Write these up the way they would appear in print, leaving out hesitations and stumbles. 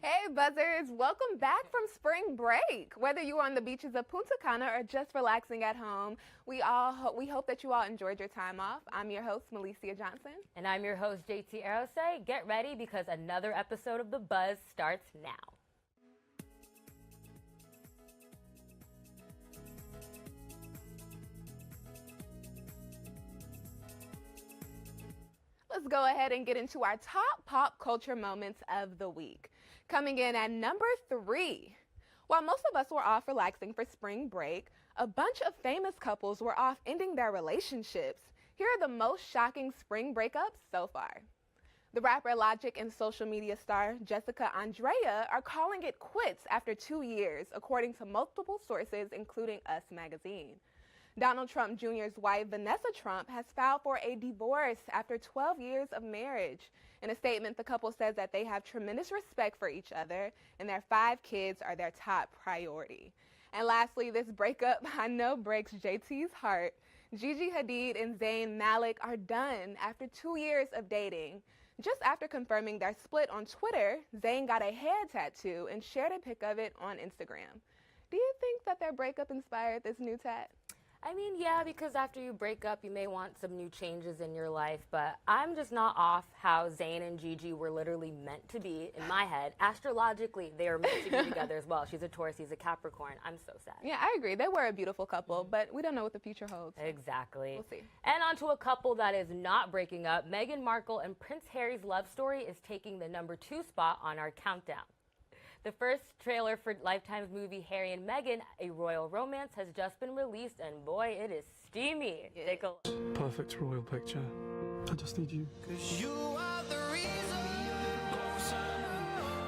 Hey Buzzers, welcome back from spring break. Whether you are on the beaches of Punta Cana or just relaxing at home, we hope that you all enjoyed your time off. I'm your host, Malicia Johnson. And I'm your host, JT Arose. Get ready because another episode of The Buzz starts now. Let's go ahead and get into our top pop culture moments of the week. Coming in at number 3. While most of us were off relaxing for spring break, a bunch of famous couples were off ending their relationships. Here are the most shocking spring breakups so far. The rapper Logic and social media star Jessica Andrea are calling it quits after 2 years, according to multiple sources, including Us Magazine. Donald Trump Jr.'s wife, Vanessa Trump, has filed for a divorce after 12 years of marriage. In a statement, the couple says that they have tremendous respect for each other and their 5 kids are their top priority. And lastly, this breakup I know breaks JT's heart. Gigi Hadid and Zayn Malik are done after 2 years of dating. Just after confirming their split on Twitter, Zayn got a head tattoo and shared a pic of it on Instagram. Do you think that their breakup inspired this new tat? I mean, yeah, because after you break up, you may want some new changes in your life, but I'm just not off how Zayn and Gigi were literally meant to be in my head. Astrologically, they are meant to be together as well. She's a Taurus, he's a Capricorn. I'm so sad. Yeah, I agree. They were a beautiful couple, but we don't know what the future holds. Exactly. We'll see. And on to a couple that is not breaking up. Meghan Markle and Prince Harry's love story is taking the number 2 spot on our countdown. The first trailer for Lifetime's movie Harry and Meghan, A Royal Romance, has just been released, and boy, it is steamy. Yeah. Take a look. Perfect royal picture. I just need you. 'Cause you are the reason. Closer,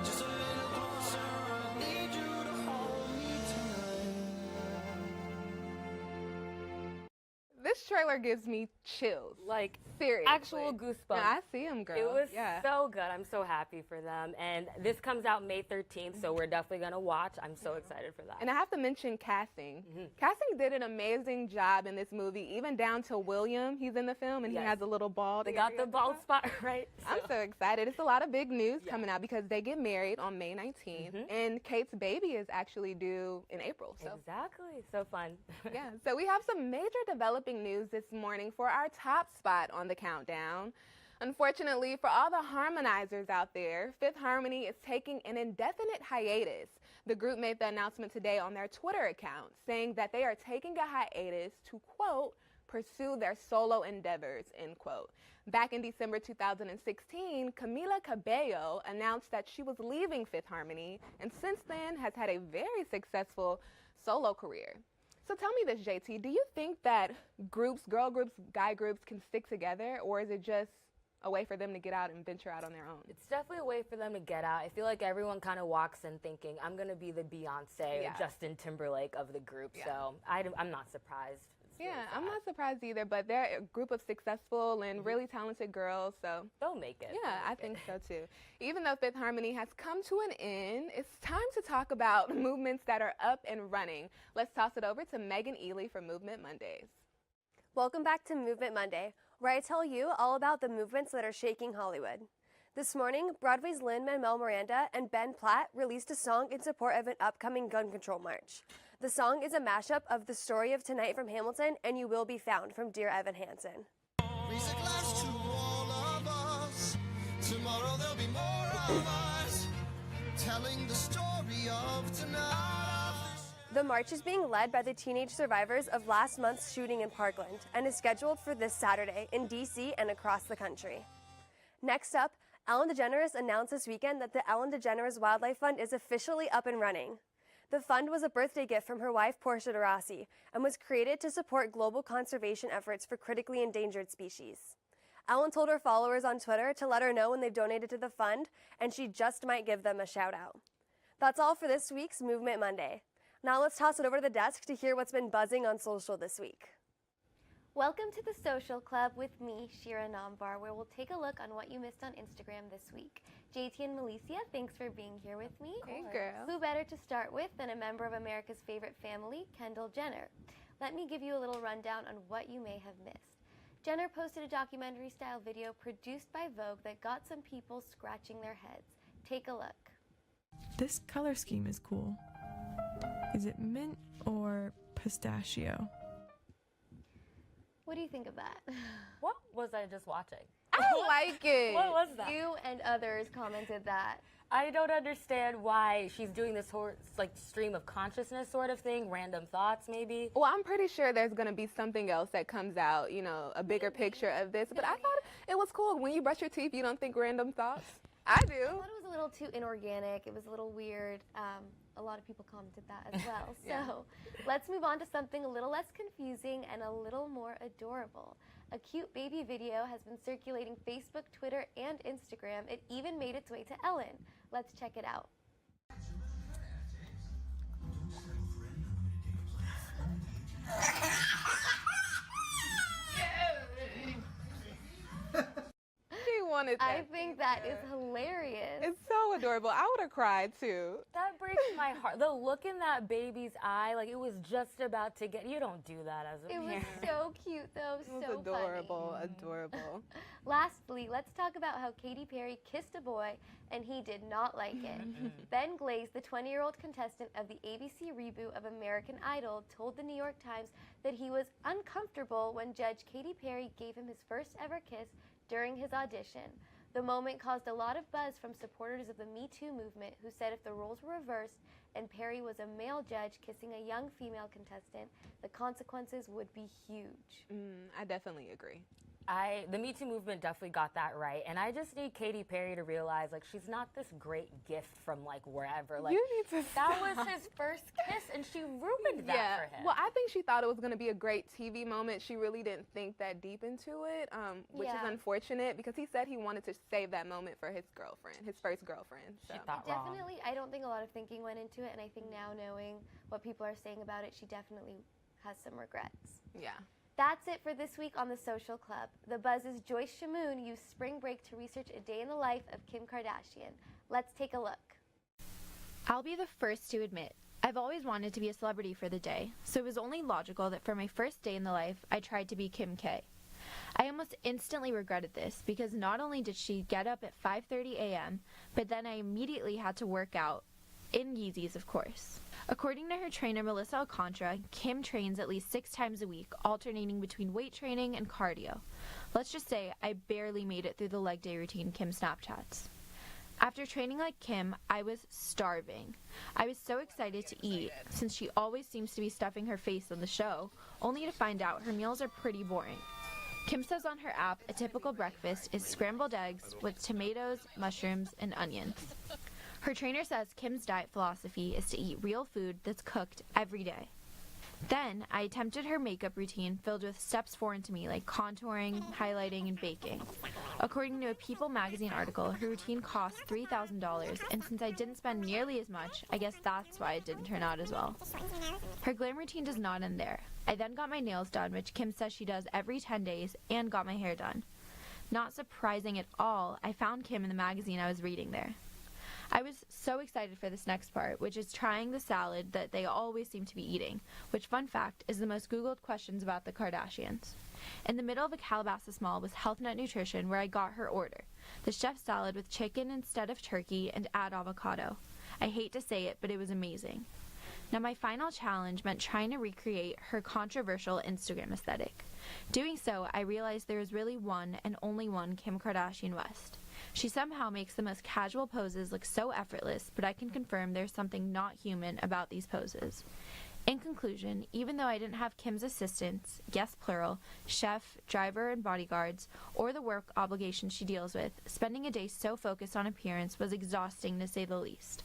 just a little closer. I need you to hold me tonight. This trailer gives me chills. Like, Seriously. actual goosebumps. Yeah, I see them, girl. It was yeah. so good. I'm so happy for them. And this comes out May 13th, so we're definitely going to watch. I'm so excited for that. And I have to mention casting. Casting did an amazing job in this movie, even down to William. He's in the film, and Yes. he has a little bald. They got area the at bald front. spot right. I'm so excited. It's a lot of big news coming out because they get married on May 19th, and Kate's baby is actually due in April. So. Exactly. So fun. Yeah, so we have some major developing news this morning for our top spot on the countdown. Unfortunately, for all the harmonizers out there, Fifth Harmony is taking an indefinite hiatus. The group made the announcement today on their Twitter account, saying that they are taking a hiatus to, quote, pursue their solo endeavors, end quote. Back in December 2016, Camila Cabello announced that she was leaving Fifth Harmony, and since then has had a very successful solo career. So tell me this, JT, do you think that groups, girl groups, guy groups can stick together, or is it just a way for them to get out and venture out on their own? It's definitely a way for them to get out. I feel like everyone kind of walks in thinking, I'm going to be the Beyonce Yeah. or Justin Timberlake of the group. Yeah. So I'm not surprised. It's really Yeah, sad. I'm not surprised either, but they're a group of successful and really talented girls, so They'll make it. yeah, I think so too. Even though Fifth Harmony has come to an end, it's time to talk about movements that are up and running. Let's toss it over to Megan Ely for Movement Mondays. Welcome back to Movement Monday, where I tell you all about the movements that are shaking Hollywood. This morning, Broadway's Lin-Manuel Miranda and Ben Platt released a song in support of an upcoming gun control march. The song is a mashup of The Story of Tonight from Hamilton and You Will Be Found from Dear Evan Hansen. Raise a glass to all of us. Tomorrow there'll be more of us. Telling the story of tonight. The march is being led by the teenage survivors of last month's shooting in Parkland and is scheduled for this Saturday in D.C. and across the country. Next up, Ellen DeGeneres announced this weekend that the Ellen DeGeneres Wildlife Fund is officially up and running. The fund was a birthday gift from her wife, Portia de Rossi, and was created to support global conservation efforts for critically endangered species. Ellen told her followers on Twitter to let her know when they've donated to the fund, and she just might give them a shout out. That's all for this week's Movement Monday. Now let's toss it over to the desk to hear what's been buzzing on social this week. Welcome to the Social Club with me, Shira Nambar, where we'll take a look on what you missed on Instagram this week. JT and Malicia, thanks for being here with me. Hey, girl. Who better to start with than a member of America's favorite family, Kendall Jenner? Let me give you a little rundown on what you may have missed. Jenner posted a documentary-style video produced by Vogue that got some people scratching their heads. Take a look. This color scheme is cool. Is it mint or pistachio? What do you think of that? What was I just watching? I like it. What was that? You and others commented that. I don't understand why she's doing this whole like stream of consciousness sort of thing, random thoughts maybe. Well, I'm pretty sure there's going to be something else that comes out, you know, a bigger picture of this. But I thought it was cool. When you brush your teeth, you don't think random thoughts? I do. I thought it was a little too inorganic. It was a little weird. A lot of people commented that as well. So let's move on to something a little less confusing and a little more adorable. A cute baby video has been circulating Facebook, Twitter, and Instagram. It even made its way to Ellen. Let's check it out. She wanted that. I think that is hilarious. It's so adorable. I would have cried too. That breaks my heart. The look in that baby's eye, like it was just about to get. You don't do that as a It was parent. so cute, though. It was So adorable, funny. adorable. Lastly, let's talk about how Katy Perry kissed a boy and he did not like it. Ben Glaze, the 20-year-old contestant of the ABC reboot of American Idol, told the New York Times that he was uncomfortable when Judge Katy Perry gave him his first ever kiss during his audition. The moment caused a lot of buzz from supporters of the Me Too movement, who said if the roles were reversed and Perry was a male judge kissing a young female contestant, the consequences would be huge. I definitely agree. The Me Too movement definitely got that right, and I just need Katy Perry to realize, like, she's not this great gift from, like, wherever. Like, You need to that stop. was his first kiss, and she ruined that for him. Well, I think she thought it was going to be a great TV moment. She really didn't think that deep into it, which is Yeah. unfortunate because he said he wanted to save that moment for his girlfriend, his first girlfriend. So. She thought wrong. Definitely, I don't think a lot of thinking went into it, and I think now knowing what people are saying about it, she definitely has some regrets. Yeah. That's it for this week on The Social Club. The Buzz's Joyce Shamoon used spring break to research a day in the life of Kim Kardashian. Let's take a look. I'll be the first to admit, I've always wanted to be a celebrity for the day, so it was only logical that for my first day in the life, I tried to be Kim K. I almost instantly regretted this because not only did she get up at 5:30 a.m., but then I immediately had to work out, in Yeezys of course. According to her trainer Melissa Alcantara, Kim trains at least 6 times a week, alternating between weight training and cardio. Let's just say I barely made it through the leg day routine Kim Snapchats. After training like Kim, I was starving. I was so excited to eat, since she always seems to be stuffing her face on the show, only to find out her meals are pretty boring. Kim says on her app a typical breakfast is scrambled eggs with tomatoes, mushrooms, and onions. Her trainer says Kim's diet philosophy is to eat real food that's cooked every day. Then, I attempted her makeup routine filled with steps foreign to me like contouring, highlighting, and baking. According to a People magazine article, her routine cost $3,000, and since I didn't spend nearly as much, I guess that's why it didn't turn out as well. Her glam routine does not end there. I then got my nails done, which Kim says she does every 10 days, and got my hair done. Not surprising at all, I found Kim in the magazine I was reading there. I was so excited for this next part, which is trying the salad that they always seem to be eating, which, fun fact, is the most Googled questions about the Kardashians. In the middle of a Calabasas mall was Health Nut Nutrition, where I got her order. The chef salad with chicken instead of turkey and add avocado. I hate to say it, but it was amazing. Now, my final challenge meant trying to recreate her controversial Instagram aesthetic. Doing so, I realized there is really one and only one Kim Kardashian West. She somehow makes the most casual poses look so effortless, but I can confirm there's something not human about these poses. In conclusion, even though I didn't have Kim's assistants, yes plural, chef, driver, and bodyguards, or the work obligations she deals with, spending a day so focused on appearance was exhausting to say the least.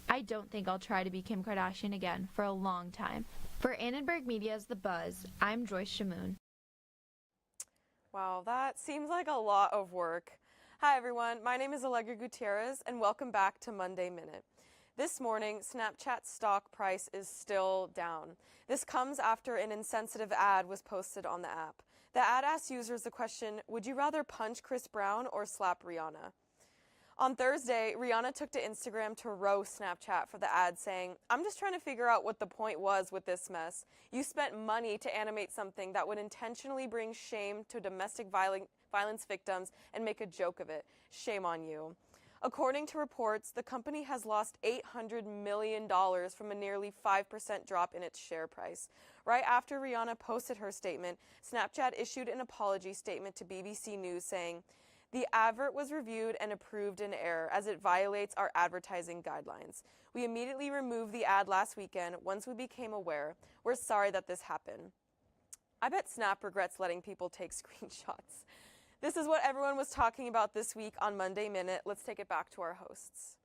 I don't think I'll try to be Kim Kardashian again for a long time. For Annenberg Media's The Buzz, I'm Joyce Shamoon. Wow, that seems like a lot of work. Hi everyone, my name is Allegra Gutierrez and welcome back to Monday Minute. This morning, Snapchat's stock price is still down. This comes after an insensitive ad was posted on the app. The ad asked users the question, would you rather punch Chris Brown or slap Rihanna? On Thursday, Rihanna took to Instagram to roast Snapchat for the ad, saying, I'm just trying to figure out what the point was with this mess. You spent money to animate something that would intentionally bring shame to domestic violence victims and make a joke of it. Shame on you. According to reports, the company has lost $800 million from a nearly 5% drop in its share price. Right after Rihanna posted her statement, Snapchat issued an apology statement to BBC News saying, "The advert was reviewed and approved in error as it violates our advertising guidelines. We immediately removed the ad last weekend once we became aware. We're sorry that this happened." I bet Snap regrets letting people take screenshots. This is what everyone was talking about this week on Monday Minute. Let's take it back to our hosts.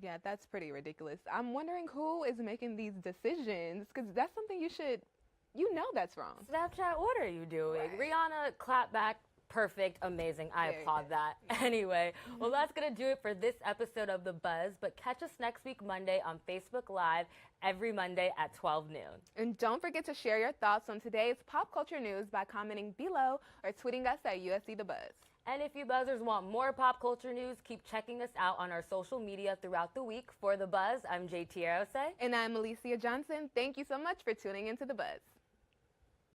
Yeah, that's pretty ridiculous. I'm wondering who is making these decisions, because that's something you know that's wrong. Snapchat, what are you doing? Right. Rihanna, clap back. Perfect, amazing. I Very applaud good. that. Anyway, well, that's going to do it for this episode of The Buzz, but catch us next week Monday on Facebook Live every Monday at 12 noon. And don't forget to share your thoughts on today's pop culture news by commenting below or tweeting us at USC The Buzz. And if you buzzers want more pop culture news, keep checking us out on our social media throughout the week. For The Buzz, I'm JT Arose. And I'm Alicia Johnson. Thank you so much for tuning into The Buzz.